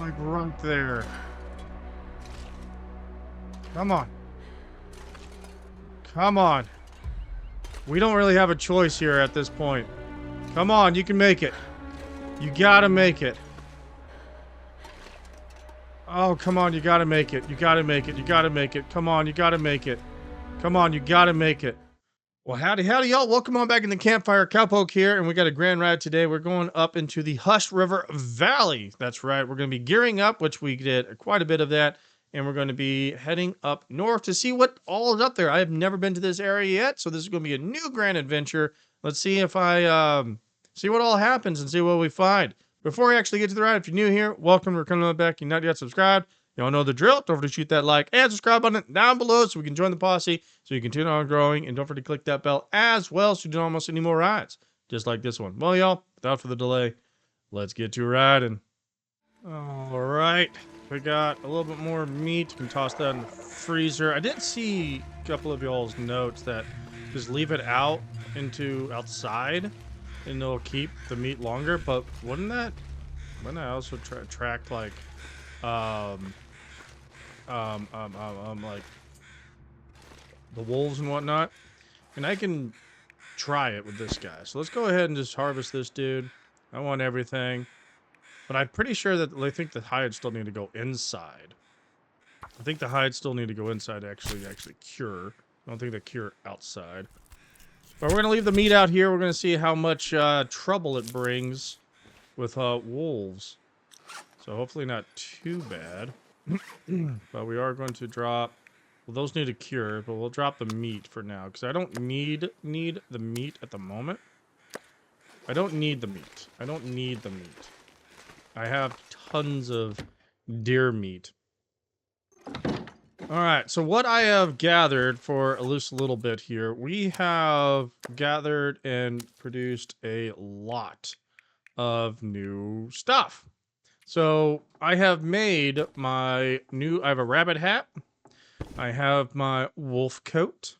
Like right there. Come on. Come on. We don't really have a choice here at this point. Come on, you can make it. You gotta make it. Oh, come on, you gotta make it. You gotta make it. You gotta make it. Come on, you gotta make it. Come on, you gotta make it. Well, howdy, y'all. Welcome on back in the campfire. Cowpoke here, and we got a grand ride today. We're going up into the Hush River Valley. That's right. We're going to be gearing up, which we did quite a bit of that, and we're going to be heading up north to see what all is up there. I have never been to this area yet, so this is going to be a new grand adventure. Let's see if I see what all happens and see what we find. Before we actually get to the ride, if you're new here, welcome. We're coming on back. You're not yet subscribed. Y'all know the drill. Don't forget to shoot that like and subscribe button down below so we can join the posse, so you can continue on growing. And don't forget to click that bell as well so you don't miss any more rides, just like this one. Well, y'all, without further delay, let's get to riding. All right. We got a little bit more meat. You can toss that in the freezer. I did see a couple of y'all's notes that just leave it out into outside and it'll keep the meat longer. But wouldn't that also attract like like the wolves and whatnot? And I can try it with this guy. So let's go ahead and just harvest this dude. I want everything. But I'm pretty sure that I think the hides still need to go inside. I think the hides still need to go inside to actually cure. I don't think they cure outside. But we're going to leave the meat out here. We're going to see how much trouble it brings with wolves. So hopefully not too bad. But we are going to drop... Well, those need a cure, but we'll drop the meat for now. Because I don't need the meat at the moment. I don't need the meat. I don't need the meat. I have tons of deer meat. Alright, so what I have gathered for at least a little bit here, we have gathered and produced a lot of new stuff. So I have made my new, I have a rabbit hat, I have my wolf coat,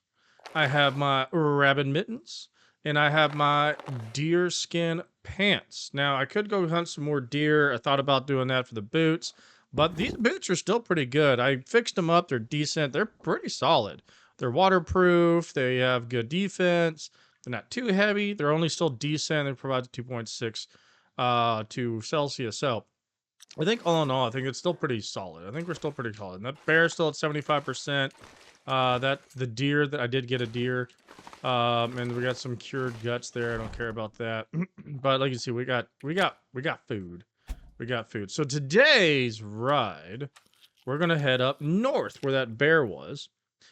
I have my rabbit mittens, and I have my deer skin pants. Now, I could go hunt some more deer. I thought about doing that for the boots, but these boots are still pretty good. I fixed them up. They're decent. They're pretty solid. They're waterproof. They have good defense. They're not too heavy. They're only still decent. They provide 2.6 to Celsius. So I think all in all, I think it's still pretty solid. I think we're still pretty solid. And that bear's still at 75%. The deer that I did get a deer. And we got some cured guts there. I don't care about that. But like you see, we got food. We got food. So today's ride, we're gonna head up north where that bear was.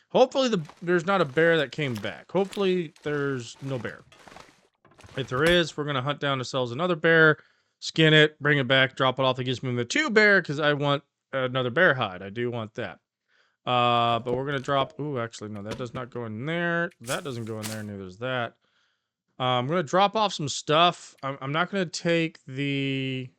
Hopefully there's not a bear that came back. Hopefully there's no bear. If there is, we're gonna hunt down ourselves another bear, skin it, bring it back, drop it off. That gives me the 2 bear because I want another bear hide. I do want that. But we're gonna drop. Ooh, actually, no, that does not go in there. That doesn't go in there. Neither does that. I'm gonna drop off some stuff. I'm not gonna take the.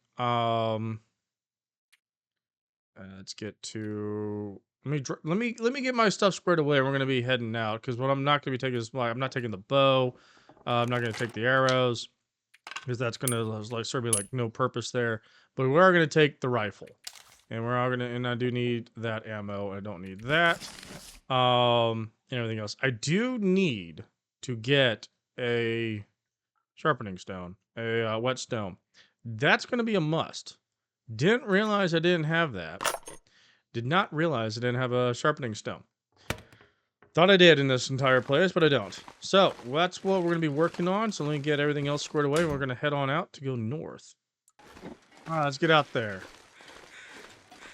Let's get to. Let me get my stuff squared away. We're gonna be heading out because what I'm not gonna be taking is I'm not taking the bow. I'm not gonna take the arrows because that's gonna like serve me like no purpose there. But we are gonna take the rifle. And we're all gonna, and I do need that ammo. I don't need that. And everything else. I do need to get a sharpening stone, a whetstone. That's gonna be a must. Didn't realize I didn't have that. Did not realize I didn't have a sharpening stone. Thought I did in this entire place, but I don't. So that's what we're gonna be working on. So let me get everything else squared away. We're gonna head on out to go north. All right, let's get out there.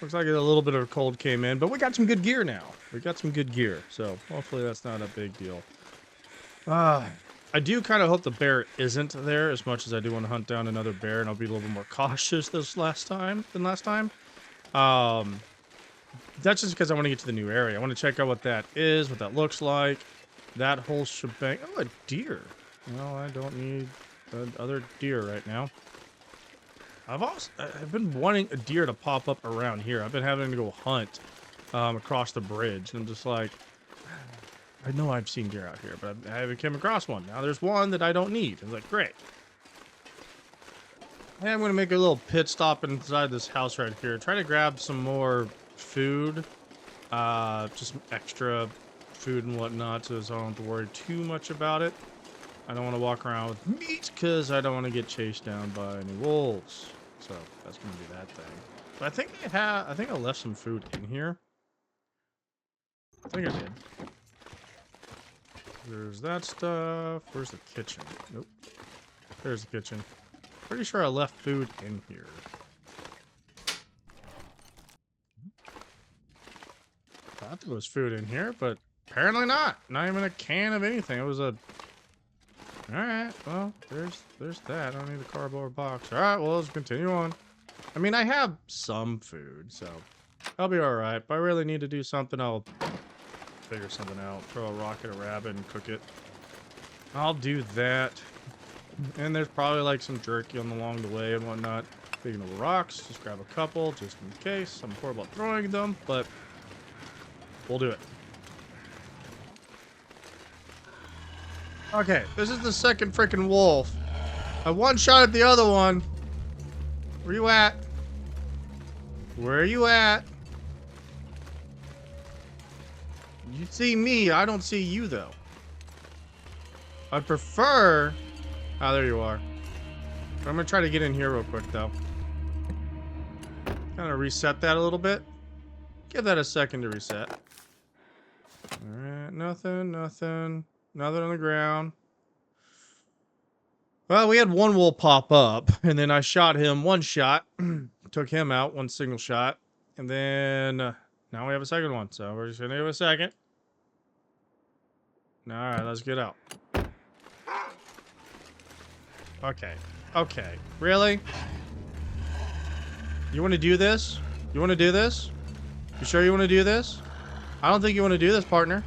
Looks like a little bit of a cold came in, but we got some good gear now. We got some good gear, so hopefully that's not a big deal. I do kind of hope the bear isn't there as much as I do want to hunt down another bear, and I'll be a little bit more cautious than last time. That's just because I want to get to the new area. I want to check out what that is, what that looks like, that whole shebang. Oh, a deer. No, I don't need other deer right now. I've been wanting a deer to pop up around here. I've been having to go hunt across the bridge. And I'm just like, I know I've seen deer out here, but I haven't come across one. Now there's one that I don't need. I'm like, great. Hey, I'm gonna make a little pit stop inside this house right here. Try to grab some more food. Just extra food and whatnot, so I don't have to worry too much about it. I don't want to walk around with meat because I don't want to get chased down by any wolves. So that's gonna be that thing. But I think I left some food in here. I think I did. There's that stuff. Where's the kitchen? Nope. There's the kitchen. Pretty sure I left food in here. Thought there was food in here, but apparently not. Not even a can of anything. It was a... Alright, well, there's that. I don't need a cardboard box. Alright, well, let's continue on. I mean, I have some food, so I'll be alright. If I really need to do something, I'll figure something out. Throw a rock at a rabbit and cook it. I'll do that. And there's probably like some jerky along the way and whatnot. Speaking of rocks, just grab a couple just in case. I'm poor about throwing them, but we'll do it. Okay, this is the second freaking wolf. I one shot at the other one. Where you at? Where are you at? You see me, I don't see you though. I'd prefer... Ah, there you are. I'm gonna try to get in here real quick though. Kind of reset that a little bit. Give that a second to reset. Alright, nothing on the ground. Well, we had one wolf pop up, and then I shot him one shot. Took him out, one single shot. And then, now we have a second one, so we're just gonna give it a second. Alright, let's get out. Okay. Okay. Really? You want to do this? You want to do this? You sure you want to do this? I don't think you want to do this, partner.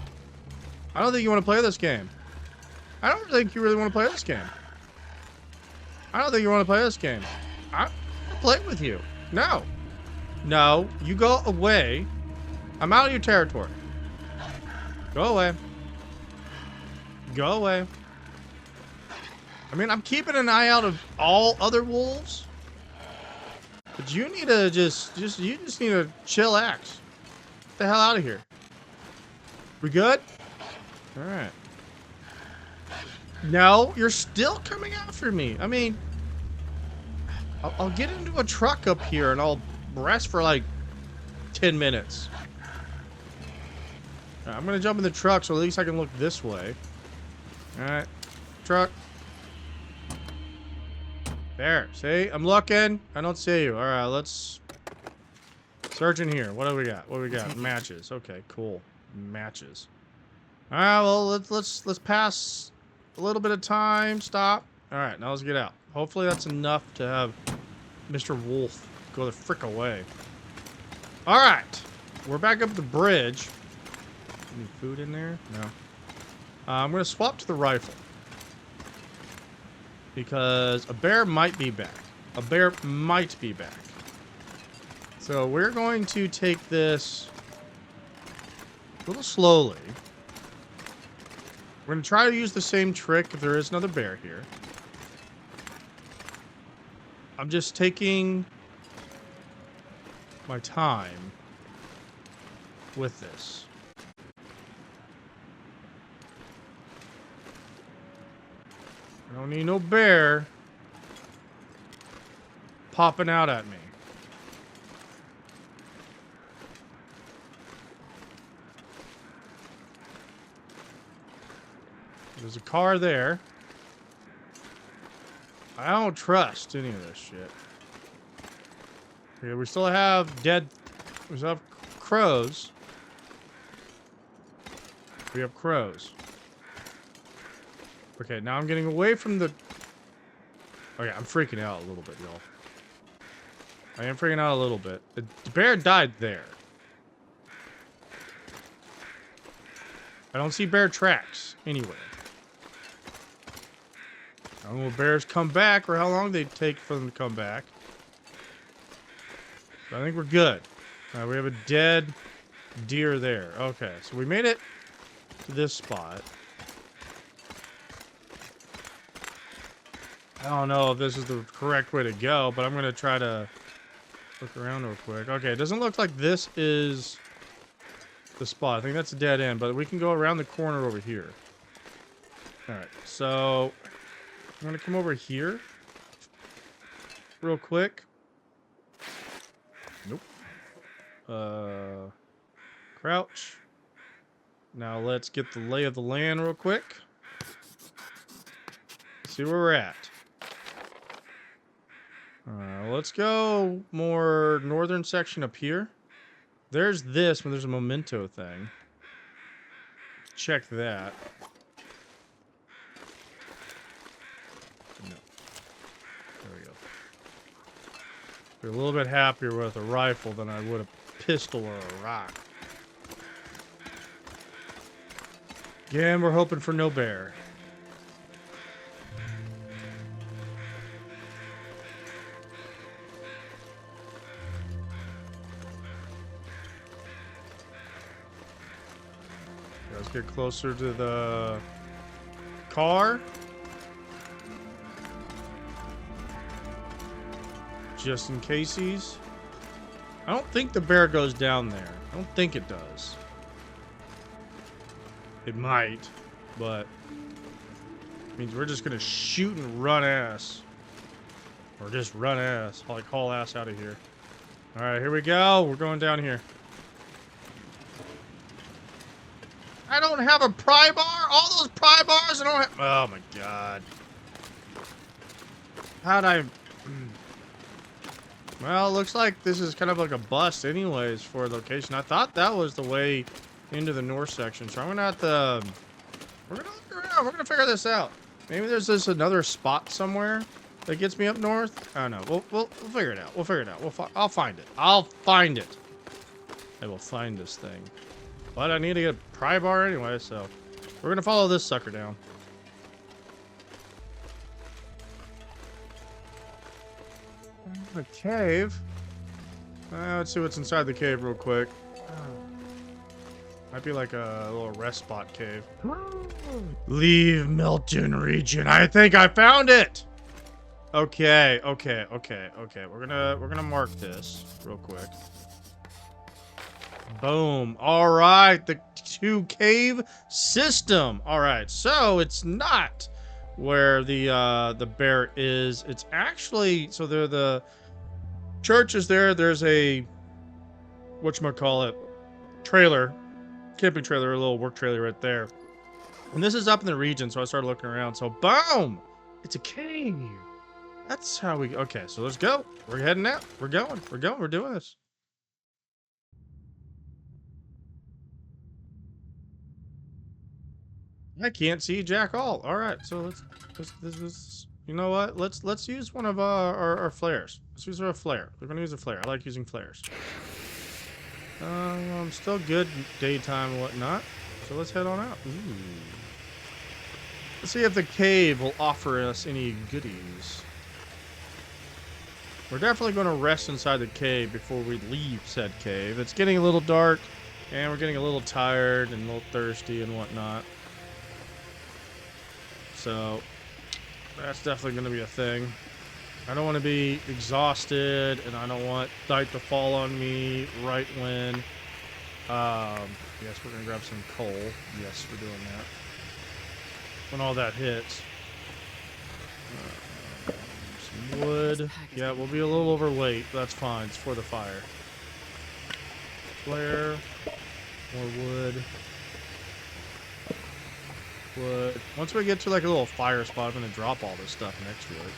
I don't think you want to play this game. I don't think you really want to play this game. I don't think you want to play this game. I'll play with you. No. No. You go away. I'm out of your territory. Go away. Go away. I mean, I'm keeping an eye out of all other wolves. But you need to you just need to chillax. Get the hell out of here. We good? All right. No, you're still coming after me. I mean, I'll get into a truck up here and I'll rest for like 10 minutes. Right, I'm gonna jump in the truck so at least I can look this way. All right, truck. There, see? I'm looking. I don't see you. All right, let's search in here. What do we got? What do we got? Matches. Okay, cool. Matches. All right, well, let's pass a little bit of time. Stop. All right, now let's get out. Hopefully that's enough to have Mr. Wolf go the frick away. All right, we're back up the bridge. Any food in there? No. I'm gonna swap to the rifle. Because a bear might be back. A bear might be back. So we're going to take this a little slowly. We're going to try to use the same trick if there is another bear here. I'm just taking my time with this. I don't need no bear popping out at me. There's a car there. I don't trust any of this shit. Okay, we still have we still have crows. We have crows. Okay, now I'm getting away from the... Okay, I'm freaking out a little bit, y'all. I am freaking out a little bit. The bear died there. I don't see bear tracks anywhere. I don't know if bears come back or how long they take for them to come back. But I think we're good. We have a dead deer there. Okay, so we made it to this spot. I don't know if this is the correct way to go, but I'm gonna try to look around real quick. Okay, it doesn't look like this is the spot. I think that's a dead end, but we can go around the corner over here. Alright, so I'm gonna come over here real quick. Nope. Crouch. Now let's get the lay of the land real quick. See where we're at. Let's go more northern section up here. There's this when there's a memento thing. Check that. No. There we go. We're a little bit happier with a rifle than I would a pistol or a rock. Again, we're hoping for no bear. Let's get closer to the car. Just in casesies. I don't think the bear goes down there. I don't think it does. It might, but it means we're just gonna shoot and run ass. Or just run ass. Like haul ass out of here. Alright, here we go. We're going down here. I don't have a pry bar? All those pry bars I don't have. Oh my god. How'd I. Well, it looks like this is kind of like a bust, anyways, for location. I thought that was the way into the north section, so I'm gonna have to. We're gonna look around. We're gonna figure this out. Maybe there's this another spot somewhere that gets me up north. I don't know. We'll figure it out. We'll figure it out. I'll find it. I'll find it. I will find this thing. But I need to get a pry bar anyway, so we're gonna follow this sucker down. A cave. Let's see what's inside the cave real quick. Might be like a little rest spot cave. Leave Milton region. I think I found it. Okay. We're gonna mark this real quick. Boom. All right, the 2 cave system. All right, so it's not where the bear is. It's actually, so there the church is there. There's a whatchamacallit trailer, camping trailer, a little work trailer right there. And this is up in the region, so I started looking around. So boom, it's a cave. That's how we. Okay, so let's go. We're heading out. We're going. We're doing this. I can't see jack all. All right, so let's this is, you know what? Let's use one of our flares. Let's use our flare. We're gonna use a flare. I like using flares. I'm still good daytime and whatnot. So let's head on out. Ooh. Let's see if the cave will offer us any goodies. We're definitely going to rest inside the cave before we leave said cave. It's getting a little dark, and we're getting a little tired and a little thirsty and whatnot. So that's definitely going to be a thing. I don't want to be exhausted, and I don't want night to fall on me right when. Yes, we're going to grab some coal. Yes, we're doing that. When all that hits. Some wood. Yeah, we'll be a little overweight, but that's fine. It's for the fire. Flare. More wood. Wood. Once we get to like a little fire spot, I'm going to drop all this stuff next to it.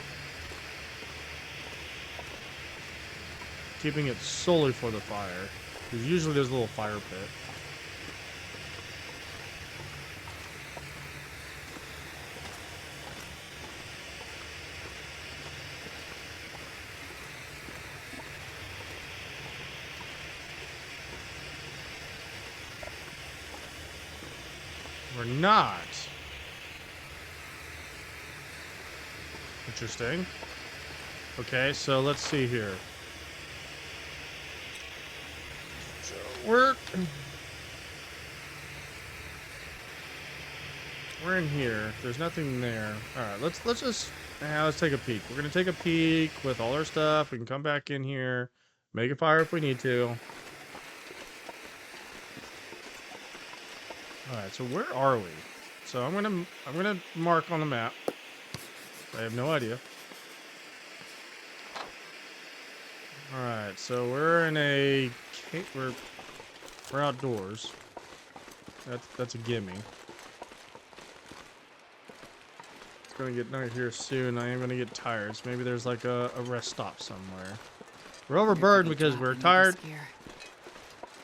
Keeping it solely for the fire. Because usually there's a little fire pit. We're not. Interesting. Okay, so let's see here. So we're in here. There's nothing there. All right, let's just Now let's take a peek. We're gonna take a peek with all our stuff. We can come back in here, make a fire if we need to. All right, so where are we? So I'm gonna mark on the map. I have no idea. All right, so we're in a we're outdoors. That's a gimme. It's gonna get night here soon. I am gonna get tired. So maybe there's like a rest stop somewhere. We're overburdened because we're tired.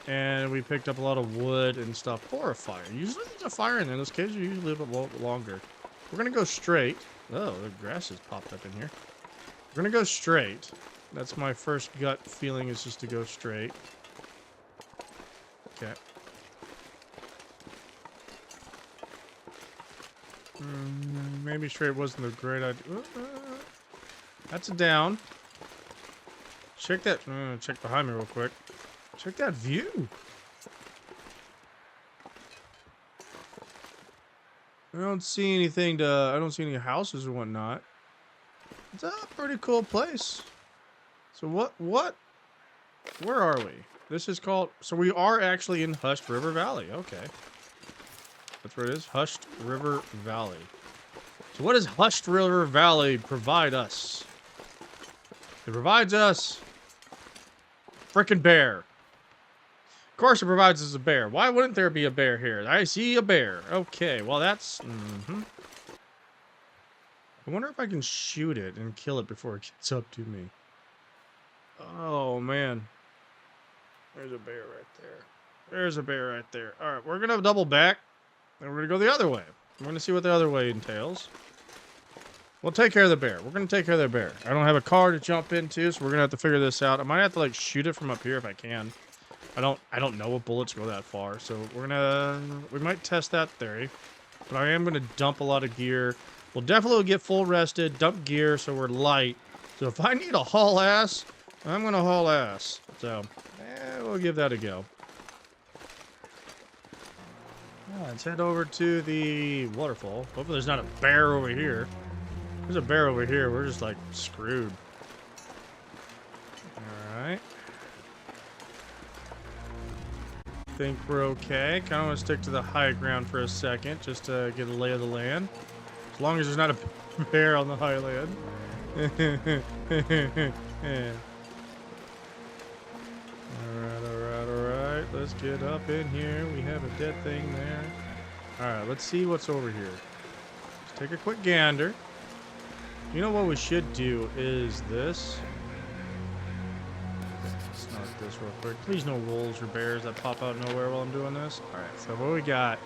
And we picked up a lot of wood and stuff for a fire. Usually there's a fire in there. Those caves are usually a little bit longer. We're going to go straight. Oh, the grass has popped up in here. We're going to go straight. That's my first gut feeling, is just to go straight. Okay. Maybe straight wasn't a great idea. That's a down. Check that. Check behind me real quick. Check that view. I don't see anything I don't see any houses or whatnot. It's a pretty cool place. So where are we? This is called, so we are actually in Hushed River Valley. Okay. That's where it is. Hushed River Valley. So what does Hushed River Valley provide us? It provides us frickin' bear. Of course it provides us a bear. Why wouldn't there be a bear here? I see a bear. Okay, well that's... I wonder if I can shoot it and kill it before it gets up to me. Oh, man. There's a bear right there. There's a bear right there. Alright, we're going to double back. And we're going to go the other way. We're going to see what the other way entails. We'll take care of the bear. We're going to take care of the bear. I don't have a car to jump into, so we're going to have to figure this out. I might have to, like, shoot it from up here if I can. I don't know if bullets go that far, so we might test that theory. But I am gonna dump a lot of gear. We'll definitely get full rested, dump gear so we're light. So if I need to haul ass, I'm gonna haul ass. So, we'll give that a go. Let's head over to the waterfall. Hopefully there's not a bear over here. If there's a bear over here, we're just like screwed. Alright. Think we're okay. Kind of want to stick to the high ground for a second, just to get a lay of the land. As long as there's not a bear on the highland. Alright. Let's get up in here. We have a dead thing there. Alright, let's see what's over here. Let's take a quick gander. You know what we should do is this. Snark this real quick. Please no wolves or bears that pop out of nowhere while I'm doing this. Alright, so what we got?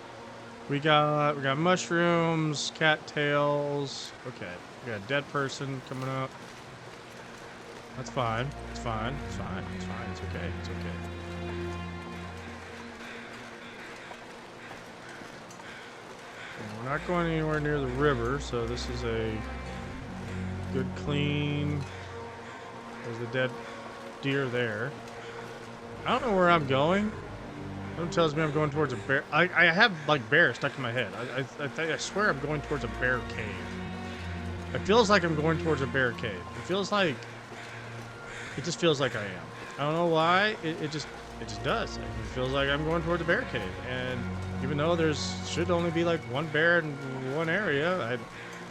We got mushrooms, cattails. Okay, we got a dead person coming up. That's fine. It's fine. It's fine. It's fine. It's okay. It's okay. And we're not going anywhere near the river, so this is a good clean. There's the dead deer there. I don't know where I'm going. Something tells me I'm going towards a bear. I have like bear stuck in my head. I swear I'm going towards a bear cave. It feels like I'm going towards a bear cave. It just feels like I am. I don't know why. It just does. It feels like I'm going towards a bear cave. And even though should only be like one bear in one area,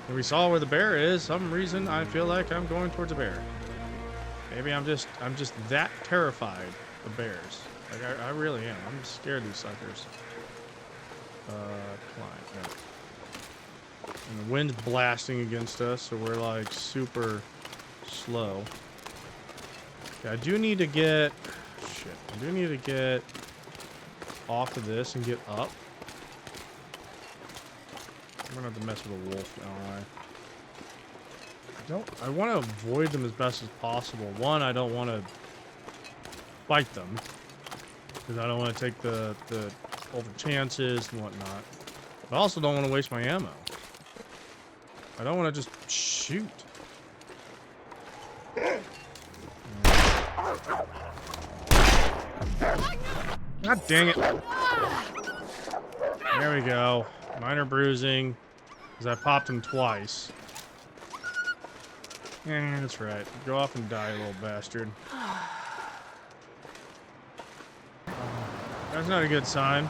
and we saw where the bear is. Some reason I feel like I'm going towards a bear. Maybe I'm just that terrified of bears. Like I really am. I'm scared of these suckers. Climb. Yeah. And the wind's blasting against us, so we're like super slow. Okay, I do need to get off of this and get up. I'm gonna have to mess with a wolf now, I want to avoid them as best as possible. One, I don't want to fight them because I don't want to take the over chances and whatnot. I also don't want to waste my ammo. I don't want to just shoot. God dang it. There we go. Minor bruising because I popped him twice. That's right. Go off and die, you little bastard. That's not a good sign.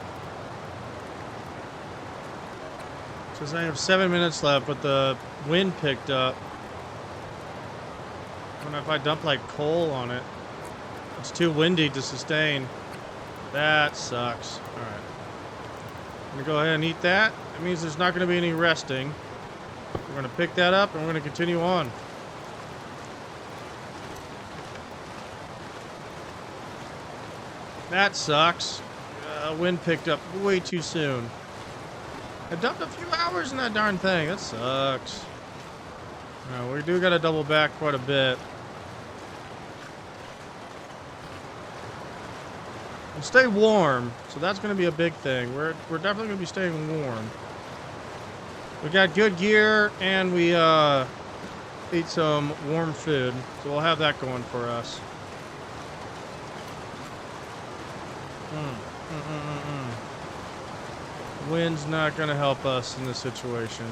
Says I have 7 minutes left, but the wind picked up. I don't know if I dump like coal on it. It's too windy to sustain. That sucks. Alright. I'm gonna go ahead and eat that. That means there's not gonna be any resting. We're gonna pick that up and we're gonna continue on. That sucks. Wind picked up way too soon. I dumped a few hours in that darn thing. That sucks. We do gotta double back quite a bit. And stay warm, so that's gonna be a big thing. We're definitely gonna be staying warm. We got good gear and we ate some warm food, so we'll have that going for us. Wind's not gonna help us in this situation.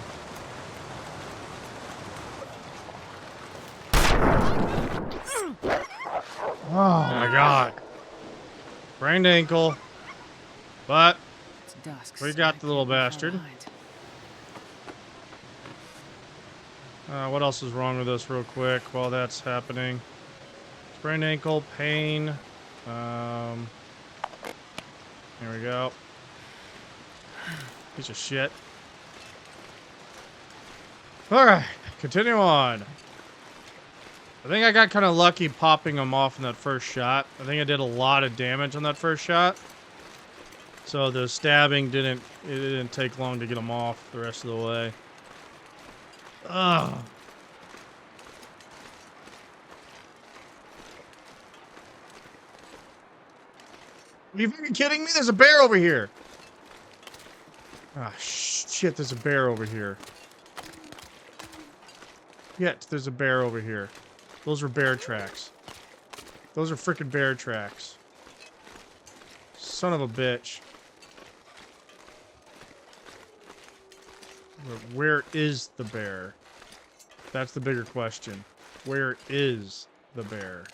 Oh my god. Sprained ankle. But we got the little bastard. What else is wrong with us real quick while that's happening? Sprained ankle, pain. Here we go. Piece of shit. Alright, continue on. I think I got kind of lucky popping him off in that first shot. I think I did a lot of damage on that first shot. So the stabbing didn't take long to get him off the rest of the way. Ugh. Are you fucking kidding me? There's a bear over here. Ah, shit, there's a bear over here. Yet, there's a bear over here. Those are bear tracks. Those are freaking bear tracks. Son of a bitch. Where is the bear? That's the bigger question. Where is the bear?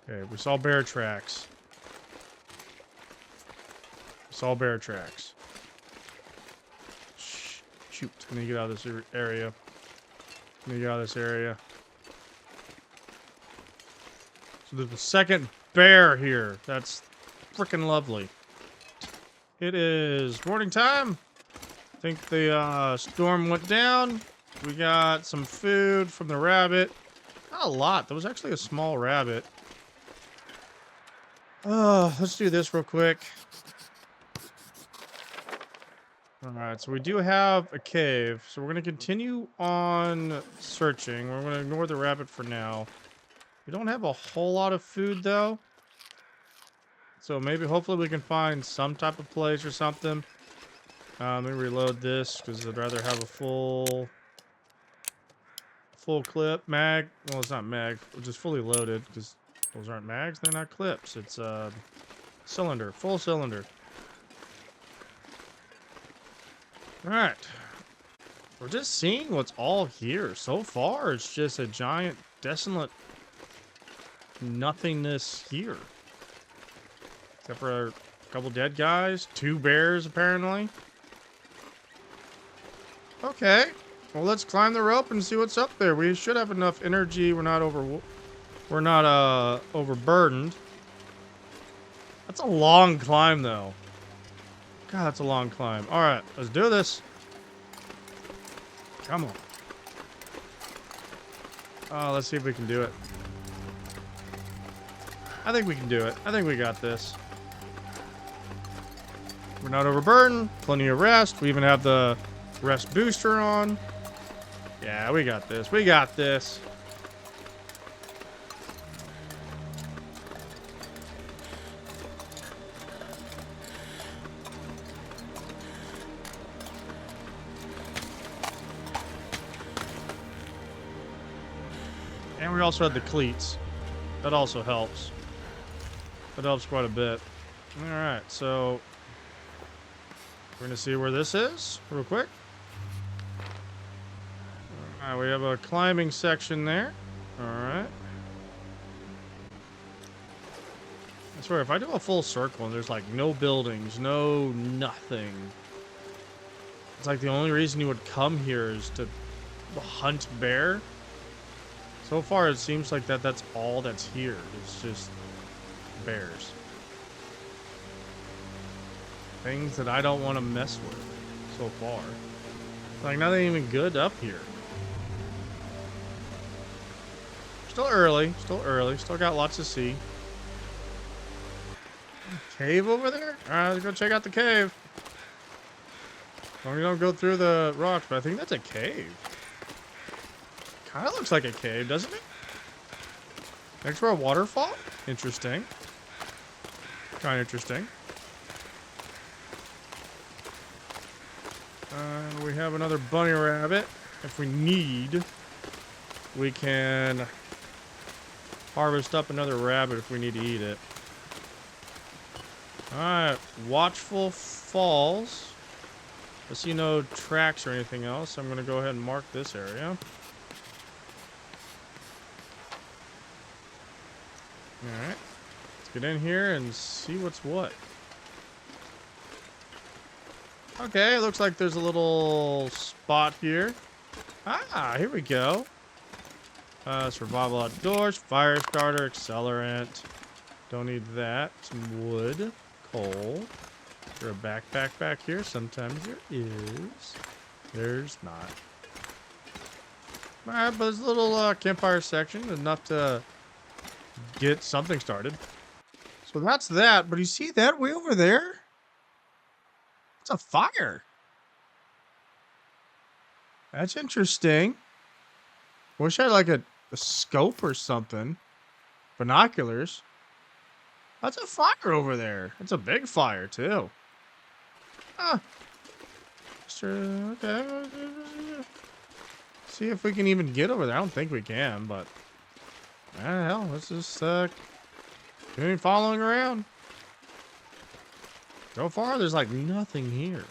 Okay, we saw bear tracks. We saw bear tracks. Shoot, I need to get out of this area. I need to get out of this area. So there's a second bear here. That's freaking lovely. It is morning time. I think the storm went down. We got some food from the rabbit. Not a lot. There was actually a small rabbit. Let's do this real quick. Alright, so we do have a cave. So we're going to continue on searching. We're going to ignore the rabbit for now. We don't have a whole lot of food, though. So maybe, hopefully, we can find some type of place or something. Let me reload this, because I'd rather have a full clip. Mag. Well, it's not mag. It's just fully loaded, because those aren't mags. They're not clips. It's cylinder. Full cylinder. Alright. We're just seeing what's all here. So far, it's just a giant, desolate nothingness here. Except for a couple dead guys. 2 bears, apparently. Okay. Well, let's climb the rope and see what's up there. We should have enough energy. We're not overburdened. That's a long climb, though. God, that's a long climb. All right, let's do this. Come on. Oh, let's see if we can do it. I think we can do it. I think we got this. We're not overburdened. Plenty of rest. We even have the rest booster on. Yeah, we got this. We got this. And we also had the cleats. That also helps. That helps quite a bit. Alright, so we're going to see where this is real quick. We have a climbing section there. Alright. I swear, if I do a full circle and there's like no buildings, no nothing. It's like the only reason you would come here is to hunt bear. So far, it seems like that's all that's here. It's just bears. Things that I don't want to mess with so far. Like, nothing even good up here. Still early. Still got lots to see. Cave over there? Alright, let's go check out the cave. As long as we don't go through the rocks, but I think that's a cave. Kind of looks like a cave, doesn't it? Next to a waterfall? Interesting. Kind of interesting. We have another bunny rabbit. If we need, we can harvest up another rabbit if we need to eat it. Alright, Watchful Falls. I see no tracks or anything else, so I'm going to go ahead and mark this area. Alright, let's get in here and see what's what. Okay, it looks like there's a little spot here. Ah, here we go. Survival outdoors, fire starter, accelerant. Don't need that. Some wood, coal. Is there a backpack back here? Sometimes there is. There's not. Alright, but there's a little campfire section, enough to get something started. So that's that, but you see that way over there? It's a fire. That's interesting. Wish I had like a scope or something. Binoculars. That's a fire over there. It's a big fire too. Ah. Sure, okay. See if we can even get over there. I don't think we can, but hell, let's just continue following around. So far, there's like nothing here.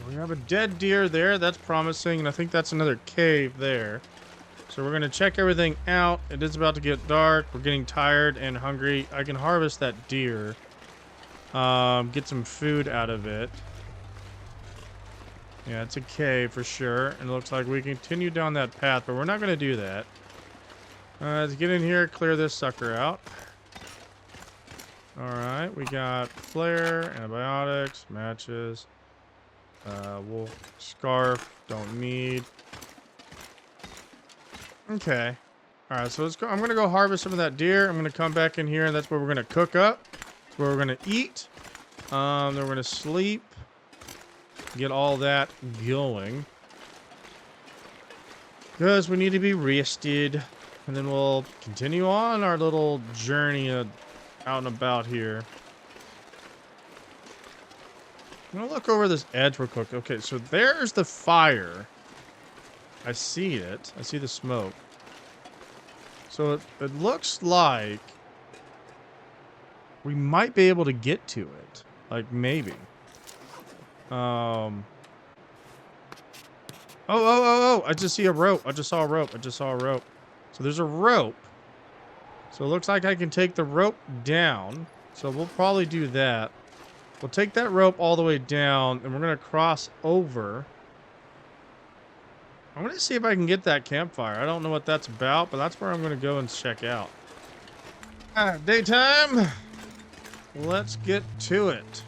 We have a dead deer there. That's promising, and I think that's another cave there. So we're gonna check everything out. It is about to get dark. We're getting tired and hungry. I can harvest that deer. Get some food out of it. Yeah, it's a cave for sure. And it looks like we continue down that path, but we're not gonna do that. Let's get in here, clear this sucker out. Alright, we got flare, antibiotics, matches, wool, scarf, don't need. Okay. Alright, so let's go. I'm gonna go harvest some of that deer. I'm gonna come back in here, and that's where we're gonna cook up. That's where we're gonna eat. Then we're gonna sleep. Get all that going. Because we need to be rested. And then we'll continue on our little journey out and about here. I'm gonna look over this edge real quick. Okay, so there's the fire. I see it. I see the smoke. So it looks like we might be able to get to it. Like, maybe. Oh, I just see a rope. I just saw a rope. So there's a rope. So it looks like I can take the rope down. So we'll probably do that. We'll take that rope all the way down, and we're going to cross over. I'm going to see if I can get that campfire. I don't know what that's about, but that's where I'm going to go and check out. Daytime. Let's get to it.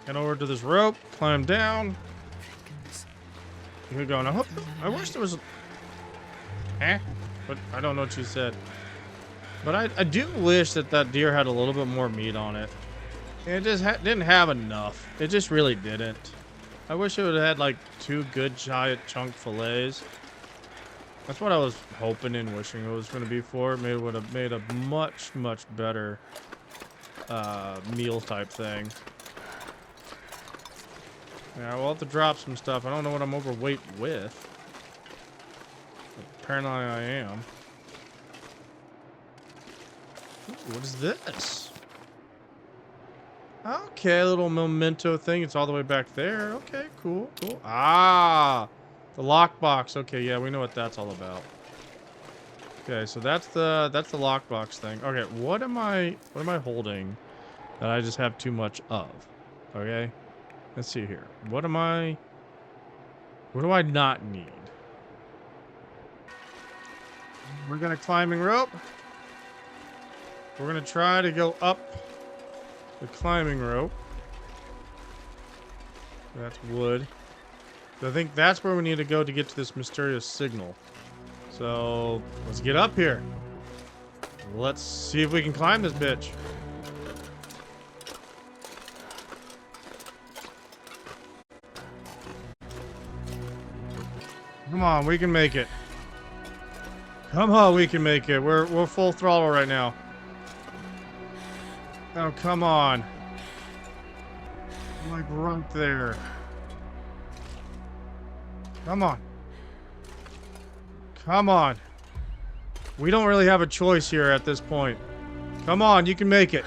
Get over to this rope, climb down. Here we go. Now, I wish there was... But I don't know what you said. But I do wish that deer had a little bit more meat on it. It just didn't have enough. It just really didn't. I wish it would have had like 2 good giant chunk fillets. That's what I was hoping and wishing it was going to be for. Maybe it would have made a much, much better meal type thing. Yeah, we'll have to drop some stuff. I don't know what I'm overweight with. Apparently I am. Ooh, what is this? Okay, a little memento thing. It's all the way back there. Okay, cool. Ah! The lockbox. Okay, yeah, we know what that's all about. Okay, so that's the lockbox thing. Okay, what am I holding that I just have too much of? Okay, let's see here. What do I not need? We're gonna climbing rope. We're gonna try to go up the climbing rope. That's wood. I think that's where we need to go to get to this mysterious signal. So let's get up here. Let's see if we can climb this bitch. Come on, we can make it. Come on, we can make it. We're full throttle right now. Oh, come on. I'm like right there. Come on. Come on. We don't really have a choice here at this point. Come on, you can make it.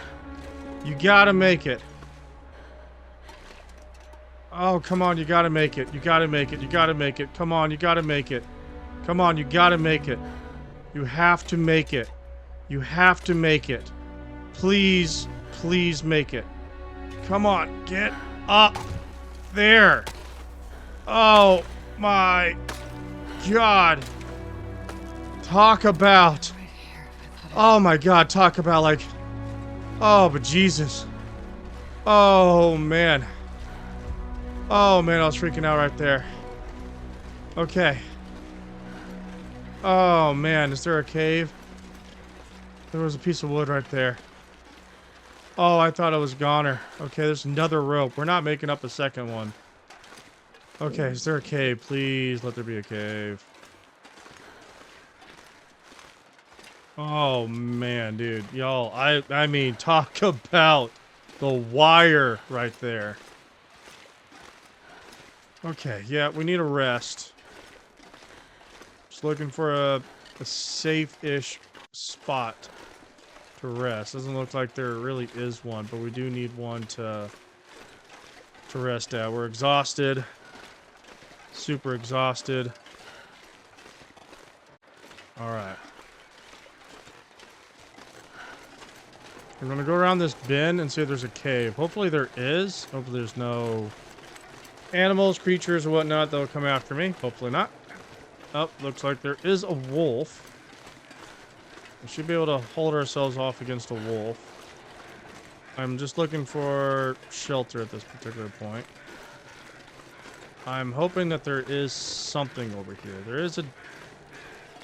You gotta make it. Oh, come on, you gotta make it. You gotta make it. You gotta make it. Come on, you gotta make it. Come on, you gotta make it. You have to make it. You have to make it. Please, please make it. Come on, get up there. Oh my God. Talk about. Oh my God, talk about like. Oh, but Jesus. Oh man. Oh man, I was freaking out right there. Okay. Oh man, is there a cave? There was a piece of wood right there. Oh, I thought it was goner. Okay, there's another rope. We're not making up a second one. Okay, is there a cave? Please let there be a cave. Oh man, dude. Y'all, I mean, talk about the wire right there. Okay, yeah, we need a rest. Just looking for a safe-ish spot to rest. Doesn't look like there really is one, but we do need one to rest at. We're exhausted. Super exhausted. Alright. We're gonna go around this bend and see if there's a cave. Hopefully there is. Hopefully there's no animals, creatures, or whatnot that'll come after me. Hopefully not. Oh, looks like there is a wolf. We should be able to hold ourselves off against a wolf. I'm just looking for shelter at this particular point. I'm hoping that there is something over here. There is a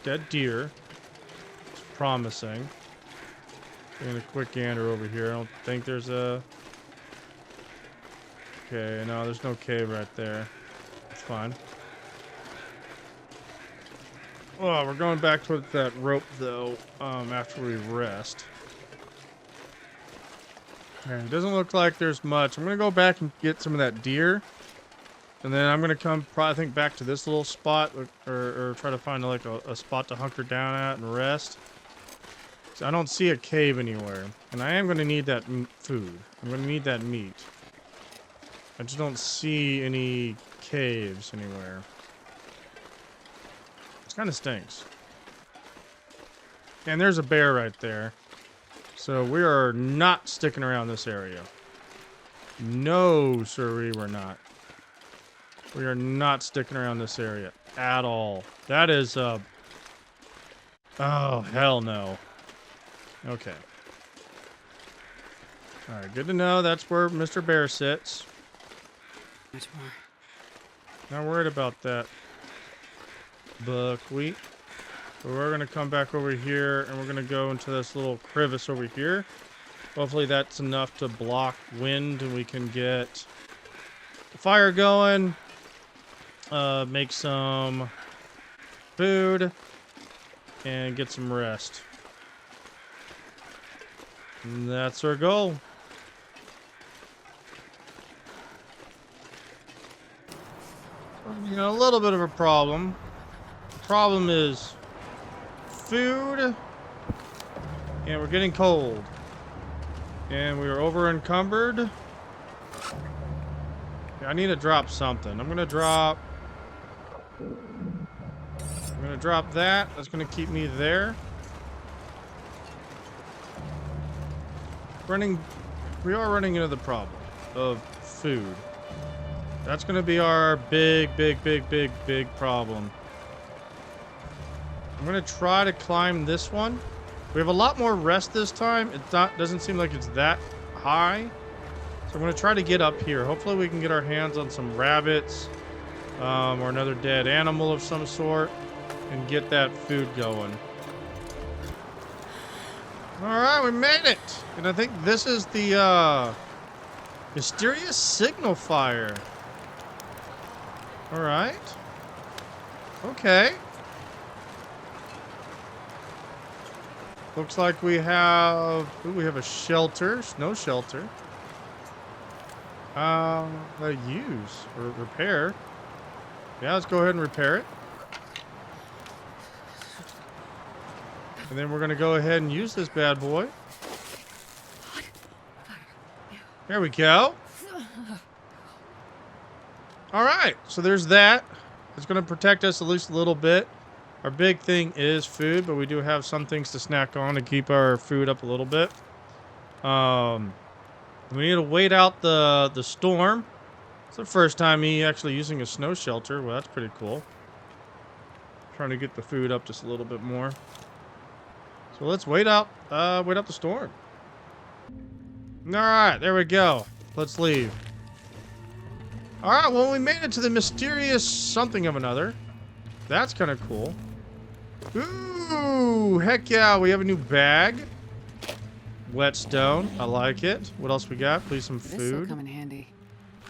dead deer. It's promising. Taking a quick gander over here. I don't think there's a... Okay, no, there's no cave right there. It's fine. Oh, we're going back towards that rope, though, after we rest. Okay, it doesn't look like there's much. I'm going to go back and get some of that deer. And then I'm going to come, I think, back to this little spot, or try to find, like, a spot to hunker down at and rest. So I don't see a cave anywhere. And I am going to need that food. I'm going to need that meat. I just don't see any caves anywhere. Kind of stinks. And there's a bear right there. So we are not sticking around this area. No, sirree, we're not. We are not sticking around this area at all. That is, oh, hell no. Okay. Alright, good to know. That's where Mr. Bear sits. Not worried about that. Buckwheat. So we're going to come back over here and we're going to go into this little crevice over here. Hopefully that's enough to block wind and we can get the fire going. Make some food and get some rest. And that's our goal. You know, a little bit of a problem. Problem is food, and we're getting cold, and we are over encumbered. I need to drop something. I'm gonna drop I'm gonna drop that. That's gonna keep me there. We are running into the problem of food. That's gonna be our big problem. I'm gonna try to climb this one. We have a lot more rest this time. Doesn't seem like it's that high. So I'm gonna try to get up here. Hopefully we can get our hands on some rabbits, or another dead animal of some sort, and get that food going. All right, we made it. And I think this is the mysterious signal fire. All right. Okay. Looks like we have a shelter, snow shelter. Use or repair. Yeah, let's go ahead and repair it. And then we're gonna go ahead and use this bad boy. There we go. All right, so there's that. It's gonna protect us at least a little bit. Our big thing is food, but we do have some things to snack on to keep our food up a little bit. We need to wait out the storm. It's the first time me actually using a snow shelter. Well, that's pretty cool. Trying to get the food up just a little bit more. So let's wait out the storm. All right, there we go. Let's leave. All right, well, we made it to the mysterious something of another. That's kind of cool. Ooh, heck yeah, we have a new bag. Whetstone, I like it. What else we got? Please, some food. This'll come in handy.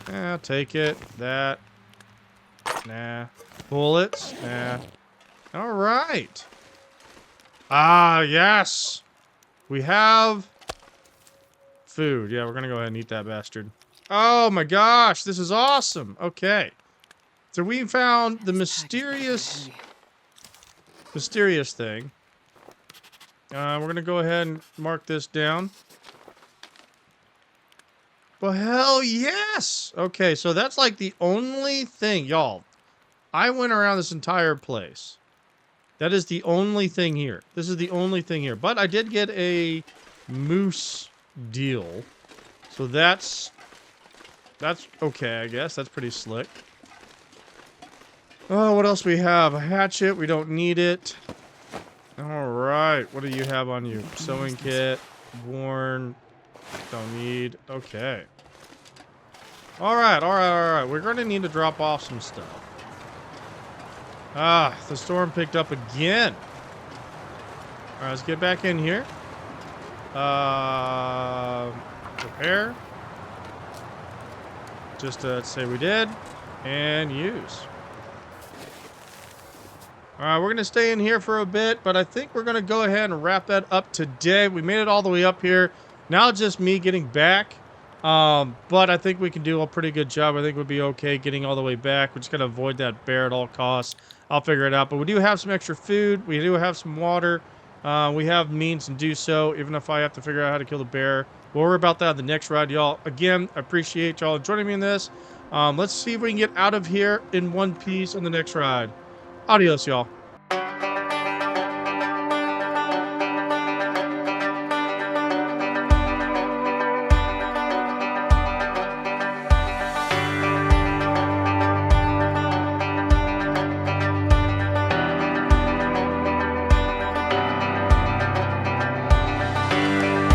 Yeah, take it. That. Nah. Bullets. Nah. All right. Ah, yes. We have food. Yeah, we're going to go ahead and eat that bastard. Oh my gosh, this is awesome. Okay. So we found the mysterious thing. We're going to go ahead and mark this down. Well, hell yes. Okay, so that's like the only thing. Y'all, I went around this entire place. That is the only thing here. This is the only thing here. But I did get a moose deal. So that's okay, I guess. That's pretty slick. Oh, what else we have? A hatchet. We don't need it. All right. What do you have on you? Sewing kit. Worn. Don't need. Okay. All right. We're going to need to drop off some stuff. Ah, the storm picked up again. All right, let's get back in here. Repair. Just to say we did. And use. Alright, we're going to stay in here for a bit, but I think we're going to go ahead and wrap that up today. We made it all the way up here. Now just me getting back. But I think we can do a pretty good job. I think we'll be okay getting all the way back. We're just going to avoid that bear at all costs. I'll figure it out. But we do have some extra food. We do have some water. We have means to do so, even if I have to figure out how to kill the bear. We'll worry about that on the next ride, y'all. Again, I appreciate y'all joining me in this. Let's see if we can get out of here in one piece on the next ride. Adios, y'all.